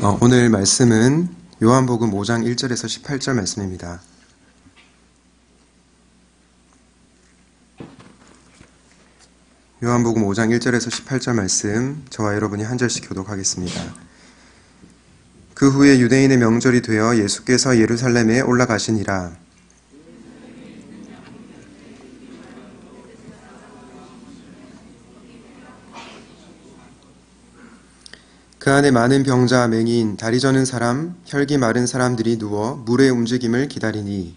오늘 말씀은 요한복음 5장 1절에서 18절 말씀입니다. 요한복음 5장 1절에서 18절 말씀, 저와 여러분이 한 절씩 교독하겠습니다. 그 후에 유대인의 명절이 되어 예수께서 예루살렘에 올라가시니라. 그 안에 많은 병자, 맹인, 다리 저는 사람, 혈기 마른 사람들이 누워 물의 움직임을 기다리니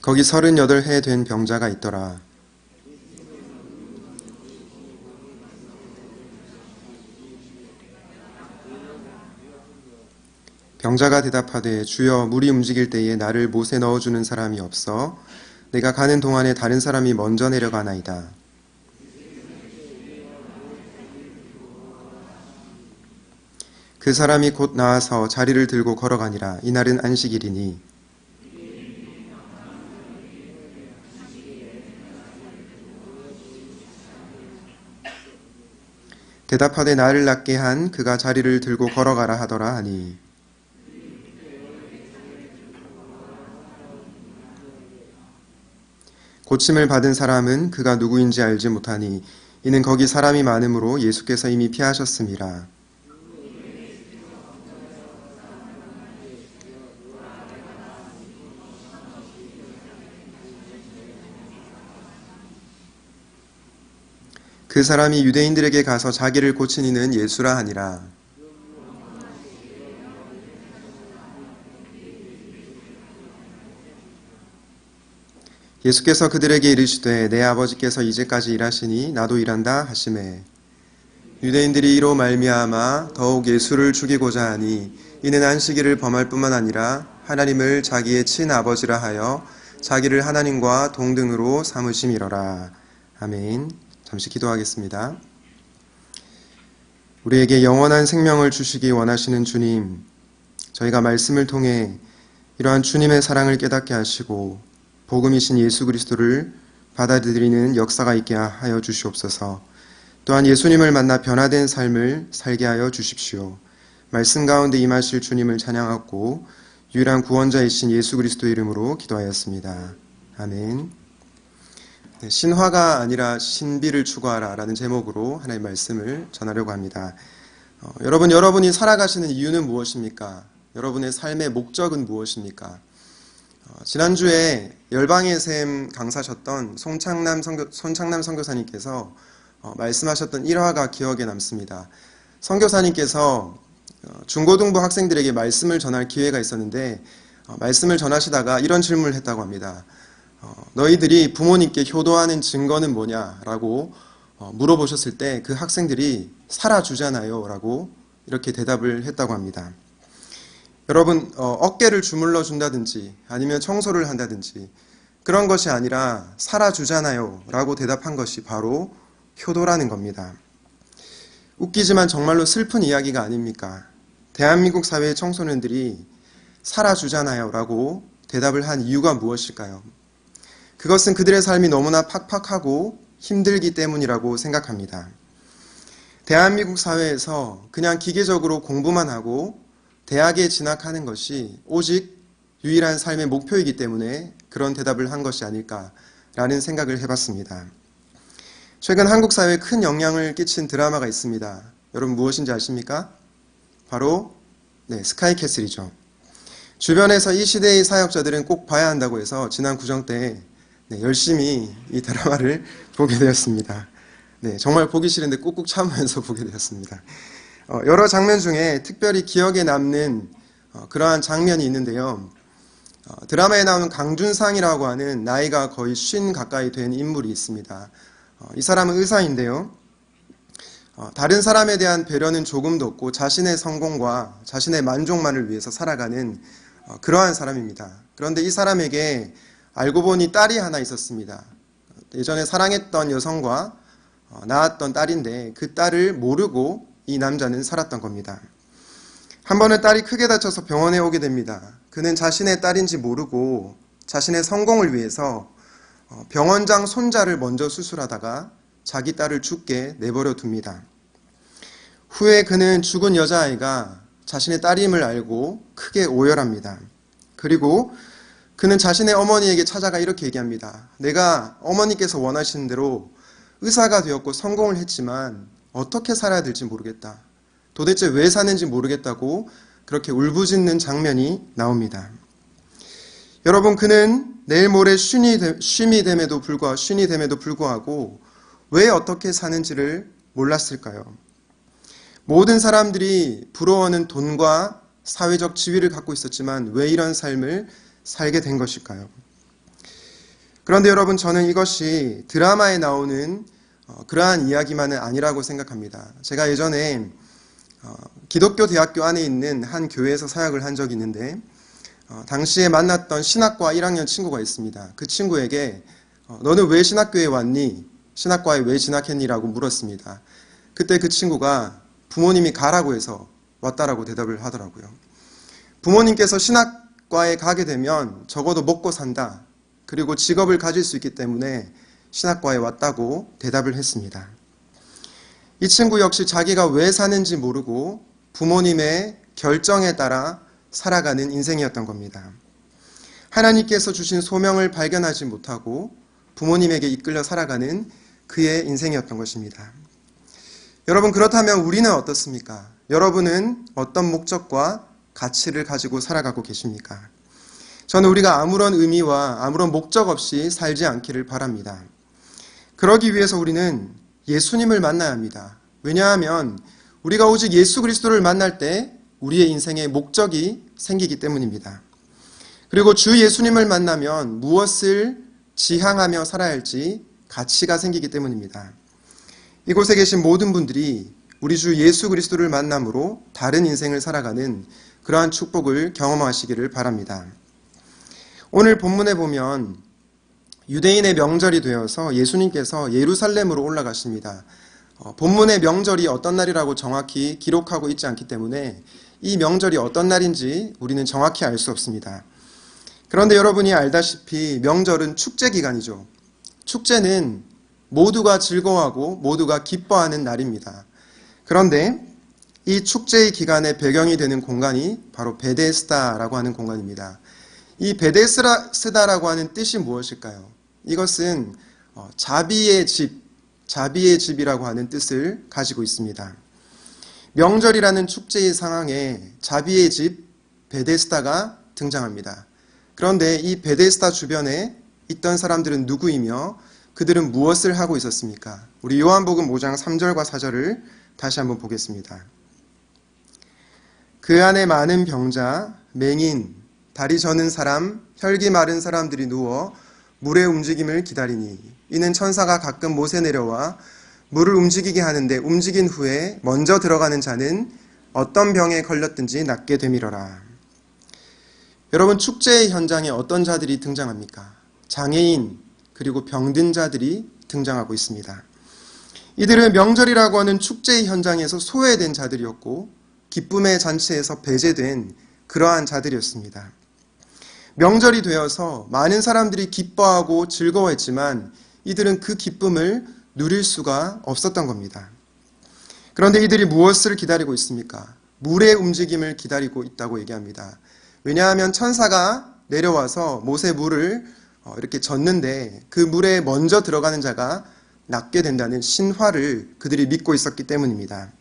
거기 38해 된 병자가 있더라. 병자가 대답하되 주여 물이 움직일 때에 나를 못에 넣어주는 사람이 없어 내가 가는 동안에 다른 사람이 먼저 내려가나이다. 그 사람이 곧 나와서 자리를 들고 걸어가니라. 이날은 안식일이니 대답하되 나를 낫게 한 그가 자리를 들고 걸어가라 하더라 하니 고침을 받은 사람은 그가 누구인지 알지 못하니 이는 거기 사람이 많으므로 예수께서 이미 피하셨음이라. 그 사람이 유대인들에게 가서 자기를 고친 이는 예수라 하니라. 예수께서 그들에게 이르시되 내 아버지께서 이제까지 일하시니 나도 일한다 하시매 유대인들이 이로 말미암아 더욱 예수를 죽이고자 하니 이는 안식일을 범할 뿐만 아니라 하나님을 자기의 친아버지라 하여 자기를 하나님과 동등으로 삼으심이로라. 아멘. 잠시 기도하겠습니다. 우리에게 영원한 생명을 주시기 원하시는 주님, 저희가 말씀을 통해 이러한 주님의 사랑을 깨닫게 하시고 복음이신 예수 그리스도를 받아들이는 역사가 있게 하여 주시옵소서. 또한 예수님을 만나 변화된 삶을 살게 하여 주십시오. 말씀 가운데 임하실 주님을 찬양하고 유일한 구원자이신 예수 그리스도의 이름으로 기도하였습니다. 아멘. 신화가 아니라 신비를 추구하라 라는 제목으로 하나님의 말씀을 전하려고 합니다. 여러분이 살아가시는 이유는 무엇입니까? 여러분의 삶의 목적은 무엇입니까? 지난주에 열방의 샘 강사셨던 손창남 선교사님께서 말씀하셨던 일화가 기억에 남습니다. 선교사님께서 중고등부 학생들에게 말씀을 전할 기회가 있었는데 말씀을 전하시다가 이런 질문을 했다고 합니다. 너희들이 부모님께 효도하는 증거는 뭐냐라고 물어보셨을 때 그 학생들이 살아주잖아요 라고 이렇게 대답을 했다고 합니다. 여러분, 어깨를 주물러 준다든지 아니면 청소를 한다든지 그런 것이 아니라 살아주잖아요 라고 대답한 것이 바로 효도라는 겁니다. 웃기지만 정말로 슬픈 이야기가 아닙니까? 대한민국 사회의 청소년들이 살아주잖아요 라고 대답을 한 이유가 무엇일까요? 그것은 그들의 삶이 너무나 팍팍하고 힘들기 때문이라고 생각합니다. 대한민국 사회에서 그냥 기계적으로 공부만 하고 대학에 진학하는 것이 오직 유일한 삶의 목표이기 때문에 그런 대답을 한 것이 아닐까라는 생각을 해봤습니다. 최근 한국 사회에 큰 영향을 끼친 드라마가 있습니다. 여러분 무엇인지 아십니까? 바로 스카이캐슬이죠. 주변에서 이 시대의 사역자들은 꼭 봐야 한다고 해서 지난 구정 때 열심히 이 드라마를 보게 되었습니다. 정말 보기 싫은데 꾹꾹 참으면서 보게 되었습니다. 여러 장면 중에 특별히 기억에 남는 그러한 장면이 있는데요. 드라마에 나오는 강준상이라고 하는 나이가 거의 50 가까이 된 인물이 있습니다. 이 사람은 의사인데요. 다른 사람에 대한 배려는 조금도 없고 자신의 성공과 자신의 만족만을 위해서 살아가는 그러한 사람입니다. 그런데 이 사람에게 알고 보니 딸이 하나 있었습니다. 예전에 사랑했던 여성과 낳았던 딸인데 그 딸을 모르고 이 남자는 살았던 겁니다. 한 번은 딸이 크게 다쳐서 병원에 오게 됩니다. 그는 자신의 딸인지 모르고 자신의 성공을 위해서 병원장 손자를 먼저 수술하다가 자기 딸을 죽게 내버려 둡니다. 후에 그는 죽은 여자아이가 자신의 딸임을 알고 크게 오열합니다. 그리고 그는 자신의 어머니에게 찾아가 이렇게 얘기합니다. 내가 어머니께서 원하시는 대로 의사가 되었고 성공을 했지만 어떻게 살아야 될지 모르겠다. 도대체 왜 사는지 모르겠다고 그렇게 울부짖는 장면이 나옵니다. 여러분, 그는 내일 모레 쉼이 됨에도 불구하고 왜 어떻게 사는지를 몰랐을까요? 모든 사람들이 부러워하는 돈과 사회적 지위를 갖고 있었지만 왜 이런 삶을 살게 된 것일까요? 그런데 여러분, 저는 이것이 드라마에 나오는 그러한 이야기만은 아니라고 생각합니다. 제가 예전에 기독교 대학교 안에 있는 한 교회에서 사역을 한 적이 있는데 당시에 만났던 신학과 1학년 친구가 있습니다. 그 친구에게 너는 왜 신학교에 왔니? 신학과에 왜 진학했니? 라고 물었습니다. 그때 그 친구가 부모님이 가라고 해서 왔다라고 대답을 하더라고요. 부모님께서 신학과에 가게 되면 적어도 먹고 산다. 그리고 직업을 가질 수 있기 때문에 신학과에 왔다고 대답을 했습니다. 이 친구 역시 자기가 왜 사는지 모르고 부모님의 결정에 따라 살아가는 인생이었던 겁니다. 하나님께서 주신 소명을 발견하지 못하고 부모님에게 이끌려 살아가는 그의 인생이었던 것입니다. 여러분, 그렇다면 우리는 어떻습니까? 여러분은 어떤 목적과 가치를 가지고 살아가고 계십니까? 저는 우리가 아무런 의미와 아무런 목적 없이 살지 않기를 바랍니다. 그러기 위해서 우리는 예수님을 만나야 합니다. 왜냐하면 우리가 오직 예수 그리스도를 만날 때 우리의 인생에 목적이 생기기 때문입니다. 그리고 주 예수님을 만나면 무엇을 지향하며 살아야 할지 가치가 생기기 때문입니다. 이곳에 계신 모든 분들이 우리 주 예수 그리스도를 만남으로 다른 인생을 살아가는 그러한 축복을 경험하시기를 바랍니다. 오늘 본문에 보면 유대인의 명절이 되어서 예수님께서 예루살렘으로 올라가십니다. 본문의 명절이 어떤 날이라고 정확히 기록하고 있지 않기 때문에 이 명절이 어떤 날인지 우리는 정확히 알 수 없습니다. 그런데 여러분이 알다시피 명절은 축제 기간이죠. 축제는 모두가 즐거워하고 모두가 기뻐하는 날입니다. 그런데 이 축제의 기간의 배경이 되는 공간이 바로 베데스다라고 하는 공간입니다. 이 베데스다라고 하는 뜻이 무엇일까요? 이것은 자비의 집이라고 하는 뜻을 가지고 있습니다. 명절이라는 축제의 상황에 자비의 집 베데스다가 등장합니다. 그런데 이 베데스다 주변에 있던 사람들은 누구이며 그들은 무엇을 하고 있었습니까? 우리 요한복음 5장 3절과 4절을 다시 한번 보겠습니다. 그 안에 많은 병자, 맹인, 다리 저는 사람, 혈기 마른 사람들이 누워 물의 움직임을 기다리니 이는 천사가 가끔 못에 내려와 물을 움직이게 하는데 움직인 후에 먼저 들어가는 자는 어떤 병에 걸렸든지 낫게 되밀어라. 여러분, 축제의 현장에 어떤 자들이 등장합니까? 장애인 그리고 병든 자들이 등장하고 있습니다. 이들은 명절이라고 하는 축제의 현장에서 소외된 자들이었고 기쁨의 잔치에서 배제된 그러한 자들이었습니다. 명절이 되어서 많은 사람들이 기뻐하고 즐거워했지만 이들은 그 기쁨을 누릴 수가 없었던 겁니다. 그런데 이들이 무엇을 기다리고 있습니까? 물의 움직임을 기다리고 있다고 얘기합니다. 왜냐하면 천사가 내려와서 못에 물을 이렇게 젓는데 그 물에 먼저 들어가는 자가 낫게 된다는 신화를 그들이 믿고 있었기 때문입니다.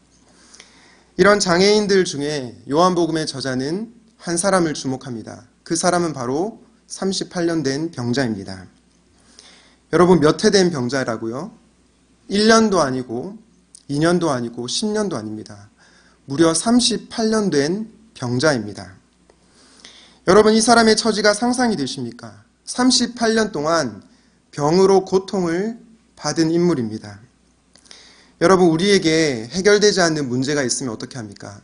이런 장애인들 중에 요한복음의 저자는 한 사람을 주목합니다. 그 사람은 바로 38년 된 병자입니다. 여러분, 몇 해 된 병자라고요? 1년도 아니고 2년도 아니고 10년도 아닙니다. 무려 38년 된 병자입니다. 여러분, 이 사람의 처지가 상상이 되십니까? 38년 동안 병으로 고통을 받은 인물입니다. 여러분, 우리에게 해결되지 않는 문제가 있으면 어떻게 합니까?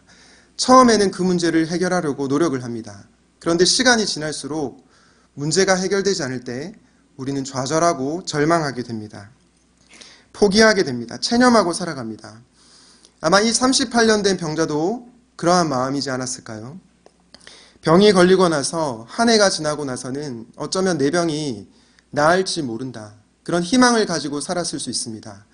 처음에는 그 문제를 해결하려고 노력을 합니다. 그런데 시간이 지날수록 문제가 해결되지 않을 때 우리는 좌절하고 절망하게 됩니다. 포기하게 됩니다. 체념하고 살아갑니다. 아마 이 38년 된 병자도 그러한 마음이지 않았을까요? 병이 걸리고 나서 한 해가 지나고 나서는 어쩌면 내 병이 나을지 모른다. 그런 희망을 가지고 살았을 수 있습니다.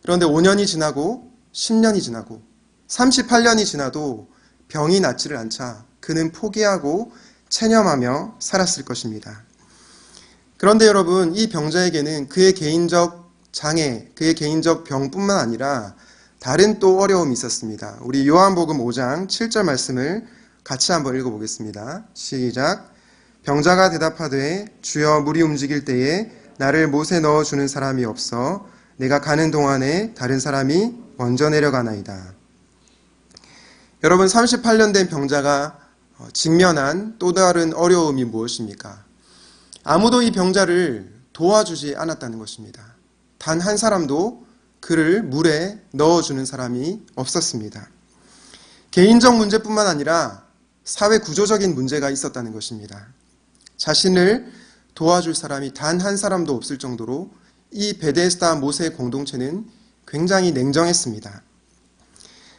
그런데 5년이 지나고 10년이 지나고 38년이 지나도 병이 낫지를 않자 그는 포기하고 체념하며 살았을 것입니다. 그런데 여러분, 이 병자에게는 그의 개인적 장애, 그의 개인적 병뿐만 아니라 다른 또 어려움이 있었습니다. 우리 요한복음 5장 7절 말씀을 같이 한번 읽어보겠습니다. 시작. 병자가 대답하되 주여 물이 움직일 때에 나를 못에 넣어주는 사람이 없어 내가 가는 동안에 다른 사람이 먼저 내려가나이다. 여러분, 38년 된 병자가 직면한 또 다른 어려움이 무엇입니까? 아무도 이 병자를 도와주지 않았다는 것입니다. 단 한 사람도 그를 물에 넣어주는 사람이 없었습니다. 개인적 문제뿐만 아니라 사회 구조적인 문제가 있었다는 것입니다. 자신을 도와줄 사람이 단 한 사람도 없을 정도로 이 베데스다 모세 공동체는 굉장히 냉정했습니다.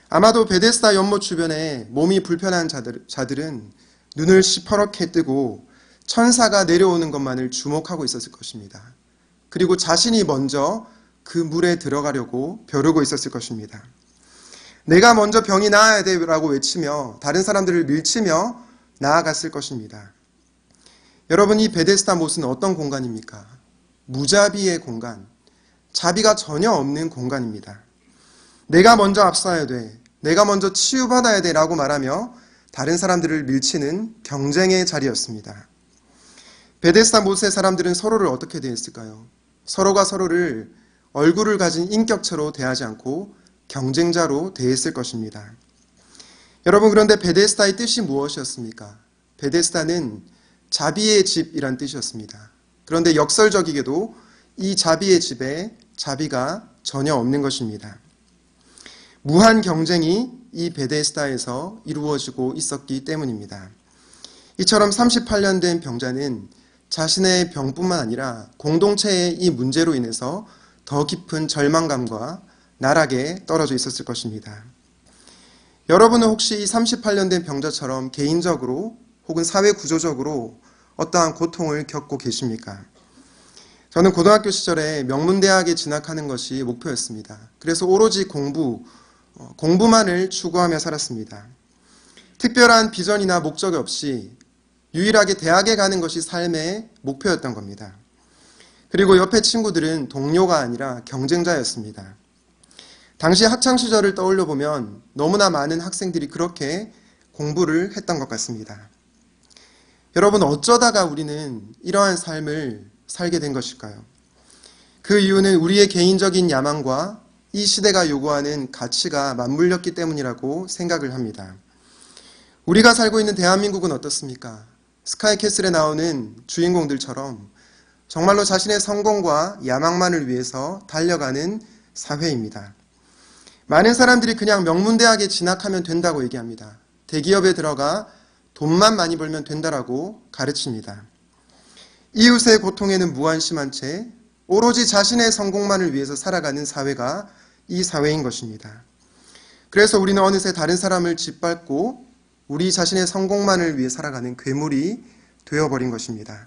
아마도 베데스다 연못 주변에 몸이 불편한 자들은 눈을 시퍼렇게 뜨고 천사가 내려오는 것만을 주목하고 있었을 것입니다. 그리고 자신이 먼저 그 물에 들어가려고 벼르고 있었을 것입니다. 내가 먼저 병이 나아야 돼라고 외치며 다른 사람들을 밀치며 나아갔을 것입니다. 여러분, 이 베데스다 못은 어떤 공간입니까? 무자비의 공간, 자비가 전혀 없는 공간입니다. 내가 먼저 앞서야 돼, 내가 먼저 치유받아야 돼 라고 말하며 다른 사람들을 밀치는 경쟁의 자리였습니다. 베데스다 못의 사람들은 서로를 어떻게 대했을까요? 서로가 서로를 얼굴을 가진 인격체로 대하지 않고 경쟁자로 대했을 것입니다. 여러분, 그런데 베데스다의 뜻이 무엇이었습니까? 베데스다는 자비의 집이란 뜻이었습니다. 그런데 역설적이게도 이 자비의 집에 자비가 전혀 없는 것입니다. 무한 경쟁이 이 베데스다에서 이루어지고 있었기 때문입니다. 이처럼 38년 된 병자는 자신의 병뿐만 아니라 공동체의 이 문제로 인해서 더 깊은 절망감과 나락에 떨어져 있었을 것입니다. 여러분은 혹시 이 38년 된 병자처럼 개인적으로 혹은 사회 구조적으로 어떠한 고통을 겪고 계십니까? 저는 고등학교 시절에 명문대학에 진학하는 것이 목표였습니다. 그래서 오로지 공부만을 추구하며 살았습니다. 특별한 비전이나 목적이 없이 유일하게 대학에 가는 것이 삶의 목표였던 겁니다. 그리고 옆에 친구들은 동료가 아니라 경쟁자였습니다. 당시 학창시절을 떠올려 보면 너무나 많은 학생들이 그렇게 공부를 했던 것 같습니다. 여러분, 어쩌다가 우리는 이러한 삶을 살게 된 것일까요? 그 이유는 우리의 개인적인 야망과 이 시대가 요구하는 가치가 맞물렸기 때문이라고 생각을 합니다. 우리가 살고 있는 대한민국은 어떻습니까? 스카이캐슬에 나오는 주인공들처럼 정말로 자신의 성공과 야망만을 위해서 달려가는 사회입니다. 많은 사람들이 그냥 명문대학에 진학하면 된다고 얘기합니다. 대기업에 들어가 돈만 많이 벌면 된다라고 가르칩니다. 이웃의 고통에는 무관심한 채 오로지 자신의 성공만을 위해서 살아가는 사회가 이 사회인 것입니다. 그래서 우리는 어느새 다른 사람을 짓밟고 우리 자신의 성공만을 위해 살아가는 괴물이 되어버린 것입니다.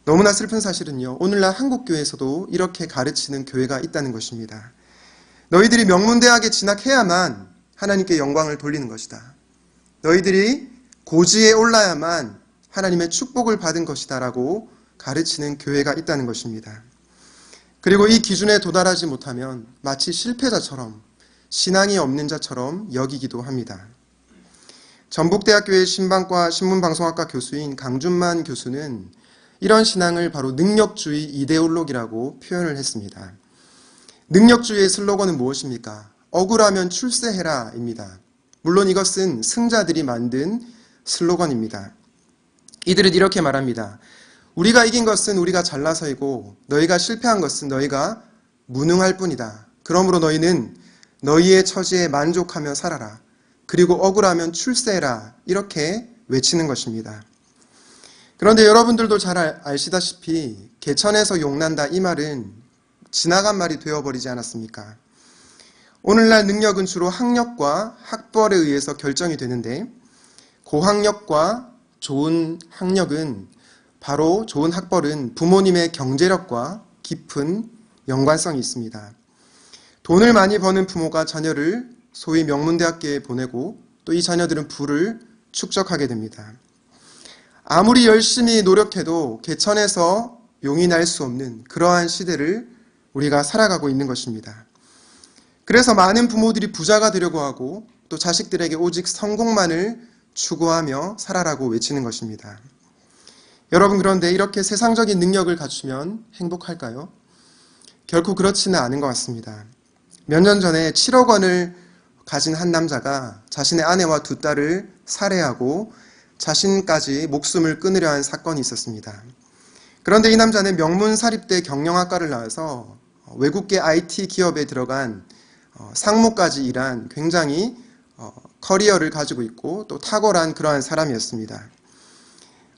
너무나 슬픈 사실은요, 오늘날 한국교회에서도 이렇게 가르치는 교회가 있다는 것입니다. 너희들이 명문대학에 진학해야만 하나님께 영광을 돌리는 것이다. 너희들이 고지에 올라야만 하나님의 축복을 받은 것이다 라고 가르치는 교회가 있다는 것입니다. 그리고 이 기준에 도달하지 못하면 마치 실패자처럼, 신앙이 없는 자처럼 여기기도 합니다. 전북대학교의 신방과 신문방송학과 교수인 강준만 교수는 이런 신앙을 바로 능력주의 이데올로기라고 표현을 했습니다. 능력주의의 슬로건은 무엇입니까? 억울하면 출세해라 입니다. 물론 이것은 승자들이 만든 슬로건입니다. 이들은 이렇게 말합니다. 우리가 이긴 것은 우리가 잘나서이고 너희가 실패한 것은 너희가 무능할 뿐이다. 그러므로 너희는 너희의 처지에 만족하며 살아라. 그리고 억울하면 출세해라. 이렇게 외치는 것입니다. 그런데 여러분들도 잘 아시다시피 개천에서 용난다 이 말은 지나간 말이 되어버리지 않았습니까? 오늘날 능력은 주로 학력과 학벌에 의해서 결정이 되는데 고학력과 좋은 학력은 바로 좋은 학벌은 부모님의 경제력과 깊은 연관성이 있습니다. 돈을 많이 버는 부모가 자녀를 소위 명문대학교에 보내고 또 이 자녀들은 부를 축적하게 됩니다. 아무리 열심히 노력해도 개천에서 용이 날 수 없는 그러한 시대를 우리가 살아가고 있는 것입니다. 그래서 많은 부모들이 부자가 되려고 하고 또 자식들에게 오직 성공만을 추구하며 살아라고 외치는 것입니다. 여러분, 그런데 이렇게 세상적인 능력을 갖추면 행복할까요? 결코 그렇지는 않은 것 같습니다. 몇 년 전에 7억 원을 가진 한 남자가 자신의 아내와 두 딸을 살해하고 자신까지 목숨을 끊으려 한 사건이 있었습니다. 그런데 이 남자는 명문사립대 경영학과를 나와서 외국계 IT 기업에 들어간 상무까지 일한 굉장히 커리어를 가지고 있고 또 탁월한 그러한 사람이었습니다.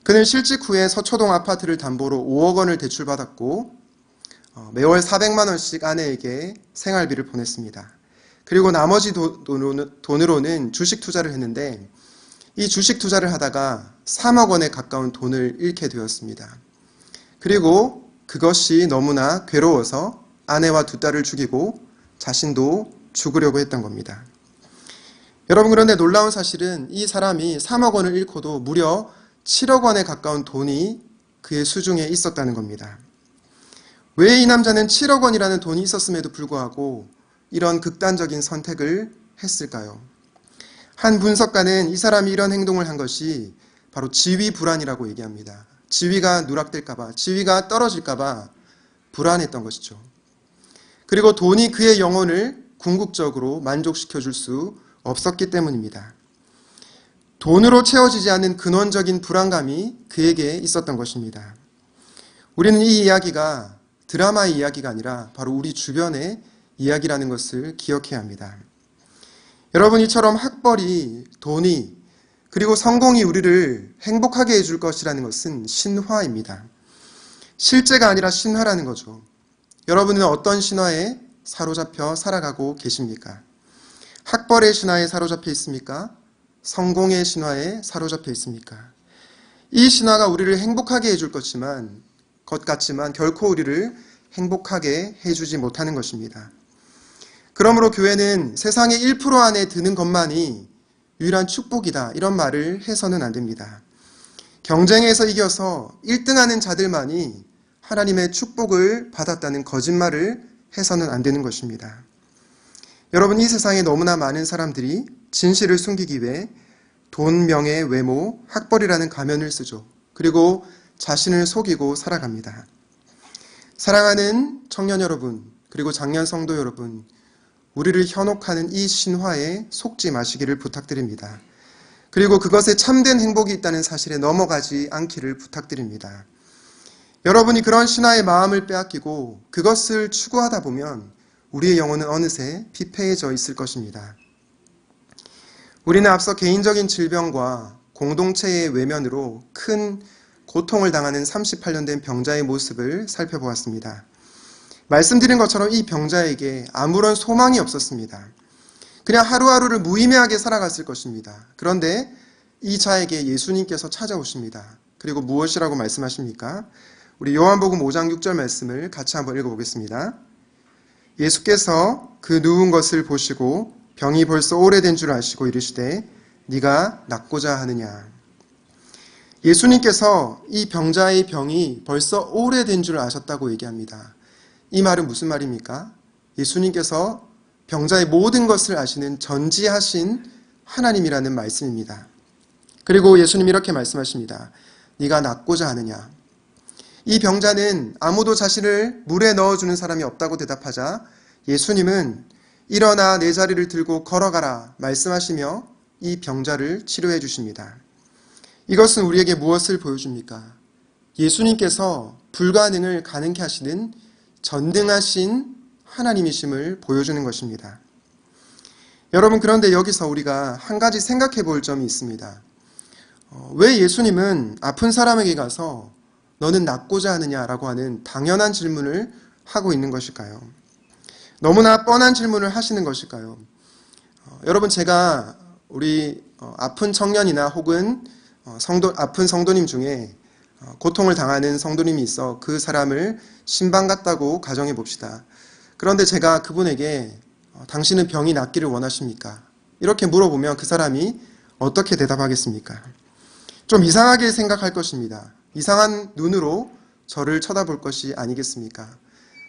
그는 실직 후에 서초동 아파트를 담보로 5억 원을 대출받았고 매월 400만 원씩 아내에게 생활비를 보냈습니다. 그리고 나머지 돈으로는 주식 투자를 했는데 이 주식 투자를 하다가 3억 원에 가까운 돈을 잃게 되었습니다. 그리고 그것이 너무나 괴로워서 아내와 두 딸을 죽이고 자신도 죽으려고 했던 겁니다. 여러분, 그런데 놀라운 사실은 이 사람이 3억 원을 잃고도 무려 7억 원에 가까운 돈이 그의 수중에 있었다는 겁니다. 왜 이 남자는 7억 원이라는 돈이 있었음에도 불구하고 이런 극단적인 선택을 했을까요? 한 분석가는 이 사람이 이런 행동을 한 것이 바로 지위 불안이라고 얘기합니다. 지위가 누락될까봐, 지위가 떨어질까봐 불안했던 것이죠. 그리고 돈이 그의 영혼을 궁극적으로 만족시켜줄 수 없었기 때문입니다. 돈으로 채워지지 않는 근원적인 불안감이 그에게 있었던 것입니다. 우리는 이 이야기가 드라마의 이야기가 아니라 바로 우리 주변의 이야기라는 것을 기억해야 합니다. 여러분, 이처럼 학벌이, 돈이, 그리고 성공이 우리를 행복하게 해줄 것이라는 것은 신화입니다. 실제가 아니라 신화라는 거죠. 여러분은 어떤 신화에 사로잡혀 살아가고 계십니까? 학벌의 신화에 사로잡혀 있습니까? 성공의 신화에 사로잡혀 있습니까? 이 신화가 우리를 행복하게 해줄 것 같지만 결코 우리를 행복하게 해주지 못하는 것입니다. 그러므로 교회는 세상의 1% 안에 드는 것만이 유일한 축복이다, 이런 말을 해서는 안 됩니다. 경쟁에서 이겨서 1등하는 자들만이 하나님의 축복을 받았다는 거짓말을 해서는 안 되는 것입니다. 여러분, 이 세상에 너무나 많은 사람들이 진실을 숨기기 위해 돈, 명예, 외모, 학벌이라는 가면을 쓰죠. 그리고 자신을 속이고 살아갑니다. 사랑하는 청년 여러분, 그리고 장년 성도 여러분, 우리를 현혹하는 이 신화에 속지 마시기를 부탁드립니다. 그리고 그것에 참된 행복이 있다는 사실에 넘어가지 않기를 부탁드립니다. 여러분이 그런 신화의 마음을 빼앗기고 그것을 추구하다 보면 우리의 영혼은 어느새 피폐해져 있을 것입니다. 우리는 앞서 개인적인 질병과 공동체의 외면으로 큰 고통을 당하는 38년 된 병자의 모습을 살펴보았습니다. 말씀드린 것처럼 이 병자에게 아무런 소망이 없었습니다. 그냥 하루하루를 무의미하게 살아갔을 것입니다. 그런데 이 자에게 예수님께서 찾아오십니다. 그리고 무엇이라고 말씀하십니까? 우리 요한복음 5장 6절 말씀을 같이 한번 읽어보겠습니다. 예수께서 그 누운 것을 보시고 병이 벌써 오래된 줄 아시고 이르시되 네가 낫고자 하느냐. 예수님께서 이 병자의 병이 벌써 오래된 줄 아셨다고 얘기합니다. 이 말은 무슨 말입니까? 예수님께서 병자의 모든 것을 아시는 전지하신 하나님이라는 말씀입니다. 그리고 예수님이 이렇게 말씀하십니다. 네가 낫고자 하느냐. 이 병자는 아무도 자신을 물에 넣어주는 사람이 없다고 대답하자 예수님은 일어나 내 자리를 들고 걸어가라 말씀하시며 이 병자를 치료해 주십니다. 이것은 우리에게 무엇을 보여줍니까? 예수님께서 불가능을 가능케 하시는 전능하신 하나님이심을 보여주는 것입니다. 여러분, 그런데 여기서 우리가 한 가지 생각해 볼 점이 있습니다. 왜 예수님은 아픈 사람에게 가서 너는 낫고자 하느냐라고 하는 당연한 질문을 하고 있는 것일까요? 너무나 뻔한 질문을 하시는 것일까요? 여러분, 제가 우리 아픈 청년이나 혹은 아픈 성도님 중에 고통을 당하는 성도님이 있어 그 사람을 신방 갔다고 가정해 봅시다. 그런데 제가 그분에게 당신은 병이 낫기를 원하십니까? 이렇게 물어보면 그 사람이 어떻게 대답하겠습니까? 좀 이상하게 생각할 것입니다. 이상한 눈으로 저를 쳐다볼 것이 아니겠습니까?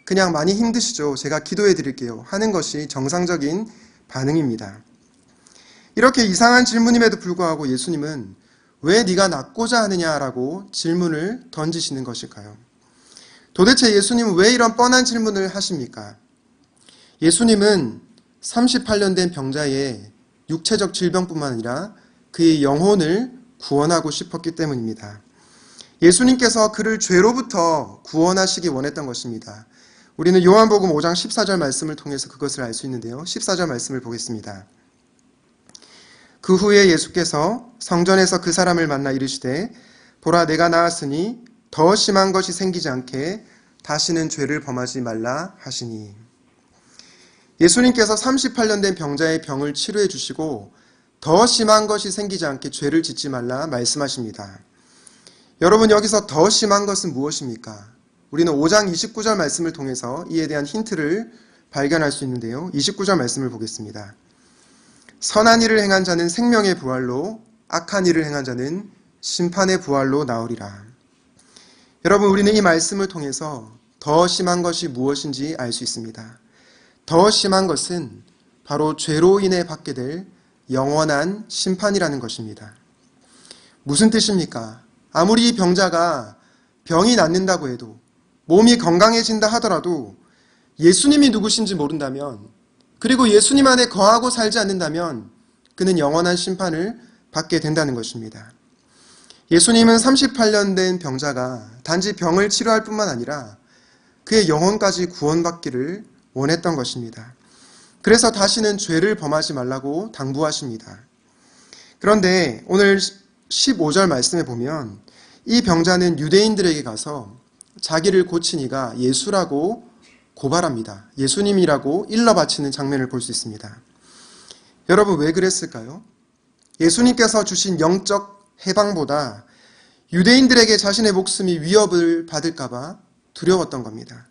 그냥 많이 힘드시죠? 제가 기도해 드릴게요. 하는 것이 정상적인 반응입니다. 이렇게 이상한 질문임에도 불구하고 예수님은 왜 네가 낫고자 하느냐라고 질문을 던지시는 것일까요? 도대체 예수님은 왜 이런 뻔한 질문을 하십니까? 예수님은 38년 된 병자의 육체적 질병뿐만 아니라 그의 영혼을 구원하고 싶었기 때문입니다. 예수님께서 그를 죄로부터 구원하시기 원했던 것입니다. 우리는 요한복음 5장 14절 말씀을 통해서 그것을 알 수 있는데요. 14절 말씀을 보겠습니다. 그 후에 예수께서 성전에서 그 사람을 만나 이르시되 보라 내가 나았으니 더 심한 것이 생기지 않게 다시는 죄를 범하지 말라 하시니. 예수님께서 38년 된 병자의 병을 치료해 주시고 더 심한 것이 생기지 않게 죄를 짓지 말라 말씀하십니다. 여러분, 여기서 더 심한 것은 무엇입니까? 우리는 5장 29절 말씀을 통해서 이에 대한 힌트를 발견할 수 있는데요. 29절 말씀을 보겠습니다. 선한 일을 행한 자는 생명의 부활로, 악한 일을 행한 자는 심판의 부활로 나오리라. 여러분, 우리는 이 말씀을 통해서 더 심한 것이 무엇인지 알 수 있습니다. 더 심한 것은 바로 죄로 인해 받게 될 영원한 심판이라는 것입니다. 무슨 뜻입니까? 아무리 이 병자가 병이 낫는다고 해도, 몸이 건강해진다 하더라도 예수님이 누구신지 모른다면, 그리고 예수님 안에 거하고 살지 않는다면 그는 영원한 심판을 받게 된다는 것입니다. 예수님은 38년 된 병자가 단지 병을 치료할 뿐만 아니라 그의 영혼까지 구원받기를 원했던 것입니다. 그래서 다시는 죄를 범하지 말라고 당부하십니다. 그런데 오늘 15절 말씀에 보면 이 병자는 유대인들에게 가서 자기를 고친 이가 예수라고 고발합니다. 예수님이라고 일러 바치는 장면을 볼 수 있습니다. 여러분, 왜 그랬을까요? 예수님께서 주신 영적 해방보다 유대인들에게 자신의 목숨이 위협을 받을까봐 두려웠던 겁니다.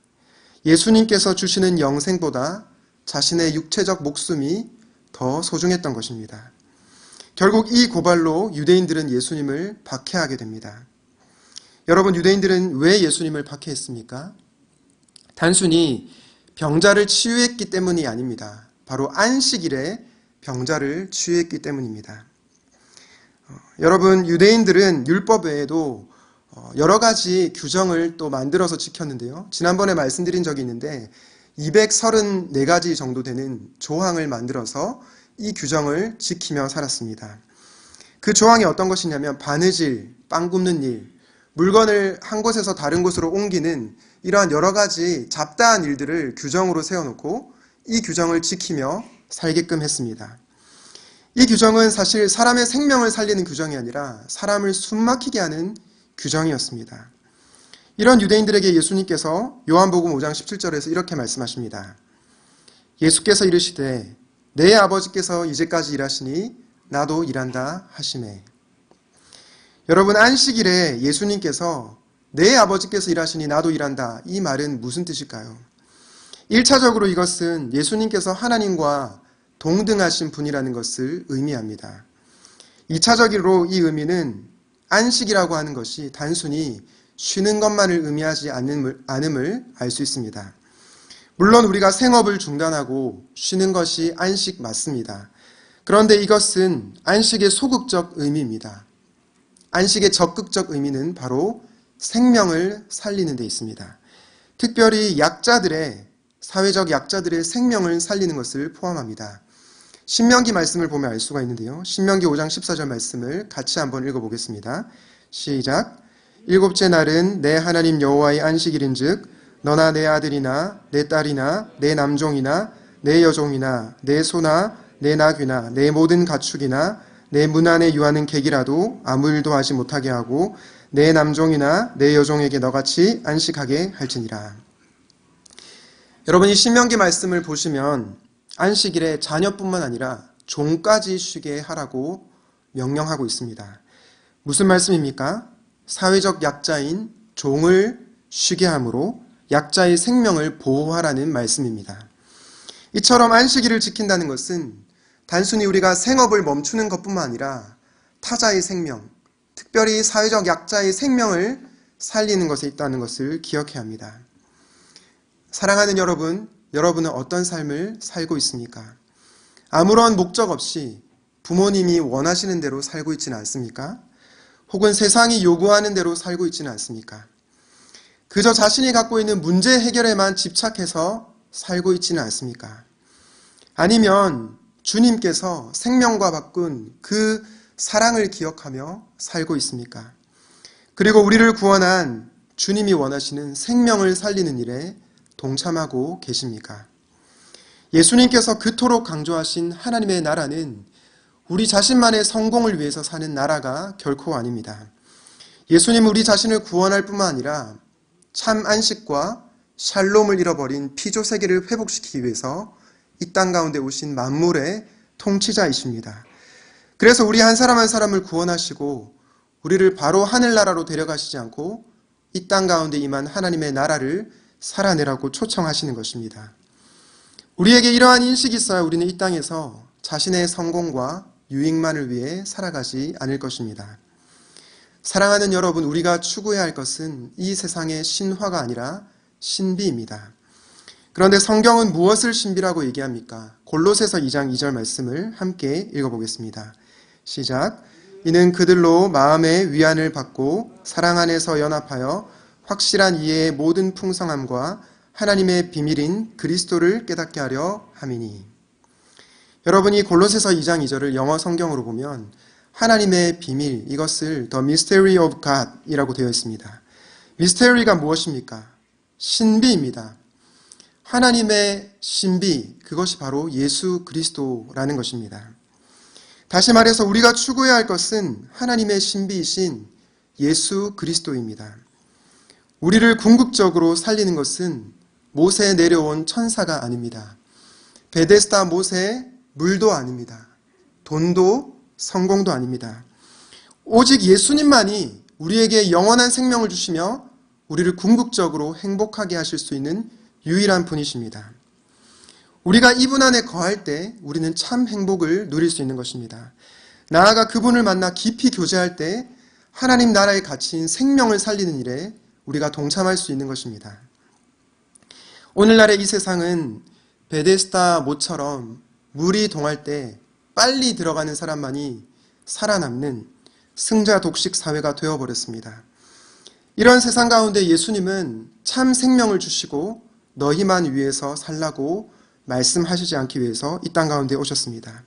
예수님께서 주시는 영생보다 자신의 육체적 목숨이 더 소중했던 것입니다. 결국 이 고발로 유대인들은 예수님을 박해하게 됩니다. 여러분, 유대인들은 왜 예수님을 박해했습니까? 단순히 병자를 치유했기 때문이 아닙니다. 바로 안식일에 병자를 치유했기 때문입니다. 여러분, 유대인들은 율법 외에도 여러 가지 규정을 또 만들어서 지켰는데요. 지난번에 말씀드린 적이 있는데 234가지 정도 되는 조항을 만들어서 이 규정을 지키며 살았습니다. 그 조항이 어떤 것이냐면 바느질, 빵 굽는 일, 물건을 한 곳에서 다른 곳으로 옮기는 이러한 여러 가지 잡다한 일들을 규정으로 세워놓고 이 규정을 지키며 살게끔 했습니다. 이 규정은 사실 사람의 생명을 살리는 규정이 아니라 사람을 숨막히게 하는 규정이었습니다. 이런 유대인들에게 예수님께서 요한복음 5장 17절에서 이렇게 말씀하십니다. 예수께서 이르시되 내 아버지께서 이제까지 일하시니 나도 일한다 하시매. 여러분, 안식일에 예수님께서 내 아버지께서 일하시니 나도 일한다, 이 말은 무슨 뜻일까요? 1차적으로 이것은 예수님께서 하나님과 동등하신 분이라는 것을 의미합니다. 2차적으로 이 의미는 안식이라고 하는 것이 단순히 쉬는 것만을 의미하지 않음을 알 수 있습니다. 물론 우리가 생업을 중단하고 쉬는 것이 안식 맞습니다. 그런데 이것은 안식의 소극적 의미입니다. 안식의 적극적 의미는 바로 생명을 살리는 데 있습니다. 특별히 사회적 약자들의 생명을 살리는 것을 포함합니다. 신명기 말씀을 보면 알 수가 있는데요. 신명기 5장 14절 말씀을 같이 한번 읽어보겠습니다. 시작. 일곱째 날은 내 하나님 여호와의 안식일인즉 너나 내 아들이나 내 딸이나 내 남종이나 내 여종이나 내 소나 내 나귀나 내 모든 가축이나 내 문 안에 유하는 객이라도 아무 일도 하지 못하게 하고 내 남종이나 내 여종에게 너같이 안식하게 할지니라. 여러분, 이 신명기 말씀을 보시면 안식일에 자녀뿐만 아니라 종까지 쉬게 하라고 명령하고 있습니다. 무슨 말씀입니까? 사회적 약자인 종을 쉬게 함으로 약자의 생명을 보호하라는 말씀입니다. 이처럼 안식일을 지킨다는 것은 단순히 우리가 생업을 멈추는 것뿐만 아니라 타자의 생명, 특별히 사회적 약자의 생명을 살리는 것에 있다는 것을 기억해야 합니다. 사랑하는 여러분, 여러분은 어떤 삶을 살고 있습니까? 아무런 목적 없이 부모님이 원하시는 대로 살고 있지는 않습니까? 혹은 세상이 요구하는 대로 살고 있지는 않습니까? 그저 자신이 갖고 있는 문제 해결에만 집착해서 살고 있지는 않습니까? 아니면 주님께서 생명과 바꾼 그 사랑을 기억하며 살고 있습니까? 그리고 우리를 구원한 주님이 원하시는 생명을 살리는 일에 동참하고 계십니까? 예수님께서 그토록 강조하신 하나님의 나라는 우리 자신만의 성공을 위해서 사는 나라가 결코 아닙니다. 예수님은 우리 자신을 구원할 뿐만 아니라 참 안식과 샬롬을 잃어버린 피조 세계를 회복시키기 위해서 이 땅 가운데 오신 만물의 통치자이십니다. 그래서 우리 한 사람 한 사람을 구원하시고 우리를 바로 하늘나라로 데려가시지 않고 이 땅 가운데 임한 하나님의 나라를 살아내라고 초청하시는 것입니다. 우리에게 이러한 인식이 있어야 우리는 이 땅에서 자신의 성공과 유익만을 위해 살아가지 않을 것입니다. 사랑하는 여러분, 우리가 추구해야 할 것은 이 세상의 신화가 아니라 신비입니다. 그런데 성경은 무엇을 신비라고 얘기합니까? 골로새서 2장 2절 말씀을 함께 읽어보겠습니다. 시작. 이는 그들로 마음의 위안을 받고 사랑 안에서 연합하여 확실한 이해의 모든 풍성함과 하나님의 비밀인 그리스도를 깨닫게 하려 함이니. 여러분이 골로새서 2장 2절을 영어 성경으로 보면 하나님의 비밀, 이것을 The Mystery of God 이라고 되어 있습니다. 미스테리가 무엇입니까? 신비입니다. 하나님의 신비, 그것이 바로 예수 그리스도라는 것입니다. 다시 말해서 우리가 추구해야 할 것은 하나님의 신비이신 예수 그리스도입니다. 우리를 궁극적으로 살리는 것은 못에 내려온 천사가 아닙니다. 베데스다 못에 물도 아닙니다. 돈도 성공도 아닙니다. 오직 예수님만이 우리에게 영원한 생명을 주시며 우리를 궁극적으로 행복하게 하실 수 있는 유일한 분이십니다. 우리가 이분 안에 거할 때 우리는 참 행복을 누릴 수 있는 것입니다. 나아가 그분을 만나 깊이 교제할 때 하나님 나라의 가치인 생명을 살리는 일에 우리가 동참할 수 있는 것입니다. 오늘날의 이 세상은 베데스다 못처럼 물이 동할 때 빨리 들어가는 사람만이 살아남는 승자 독식 사회가 되어버렸습니다. 이런 세상 가운데 예수님은 참 생명을 주시고 너희만 위해서 살라고 말씀하시지 않기 위해서 이 땅 가운데 오셨습니다.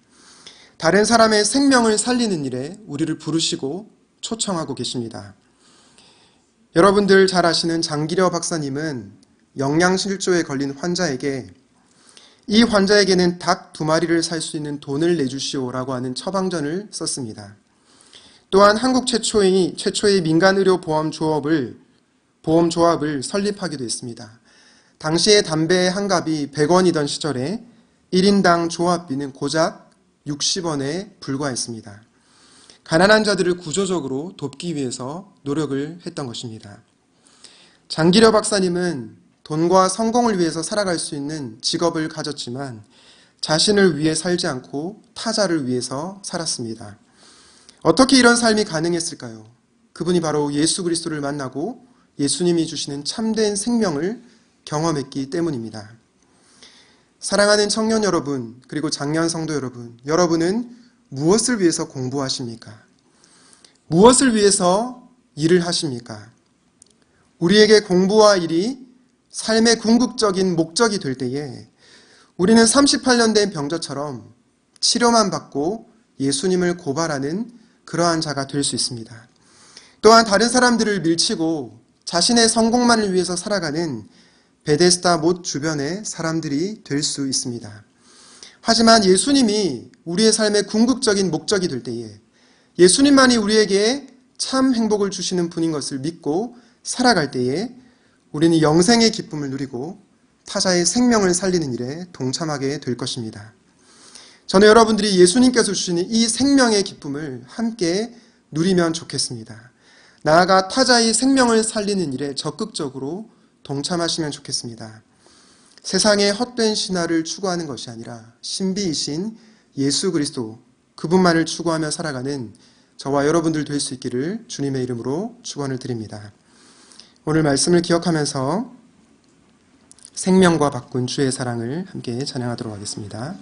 다른 사람의 생명을 살리는 일에 우리를 부르시고 초청하고 계십니다. 여러분들 잘 아시는 장기려 박사님은 영양실조에 걸린 환자에게 이 환자에게는 닭 2마리를 살 수 있는 돈을 내주시오라고 하는 처방전을 썼습니다. 또한 한국 최초의 민간의료보험조합을 설립하기도 했습니다. 당시에 담배 한 갑이 100원이던 시절에 1인당 조합비는 고작 60원에 불과했습니다. 가난한 자들을 구조적으로 돕기 위해서 노력을 했던 것입니다. 장기려 박사님은 돈과 성공을 위해서 살아갈 수 있는 직업을 가졌지만 자신을 위해 살지 않고 타자를 위해서 살았습니다. 어떻게 이런 삶이 가능했을까요? 그분이 바로 예수 그리스도를 만나고 예수님이 주시는 참된 생명을 경험했기 때문입니다. 사랑하는 청년 여러분, 그리고 장년 성도 여러분, 여러분은 무엇을 위해서 공부하십니까? 무엇을 위해서 일을 하십니까? 우리에게 공부와 일이 삶의 궁극적인 목적이 될 때에 우리는 38년 된 병자처럼 치료만 받고 예수님을 고발하는 그러한 자가 될 수 있습니다. 또한 다른 사람들을 밀치고 자신의 성공만을 위해서 살아가는 베데스다 못 주변의 사람들이 될 수 있습니다. 하지만 예수님이 우리의 삶의 궁극적인 목적이 될 때에 예수님만이 우리에게 참 행복을 주시는 분인 것을 믿고 살아갈 때에 우리는 영생의 기쁨을 누리고 타자의 생명을 살리는 일에 동참하게 될 것입니다. 저는 여러분들이 예수님께서 주시는 이 생명의 기쁨을 함께 누리면 좋겠습니다. 나아가 타자의 생명을 살리는 일에 적극적으로 동참하시면 좋겠습니다. 세상의 헛된 신화를 추구하는 것이 아니라 신비이신 예수 그리스도, 그분만을 추구하며 살아가는 저와 여러분들 될 수 있기를 주님의 이름으로 축원을 드립니다. 오늘 말씀을 기억하면서 생명과 바꾼 주의 사랑을 함께 찬양하도록 하겠습니다.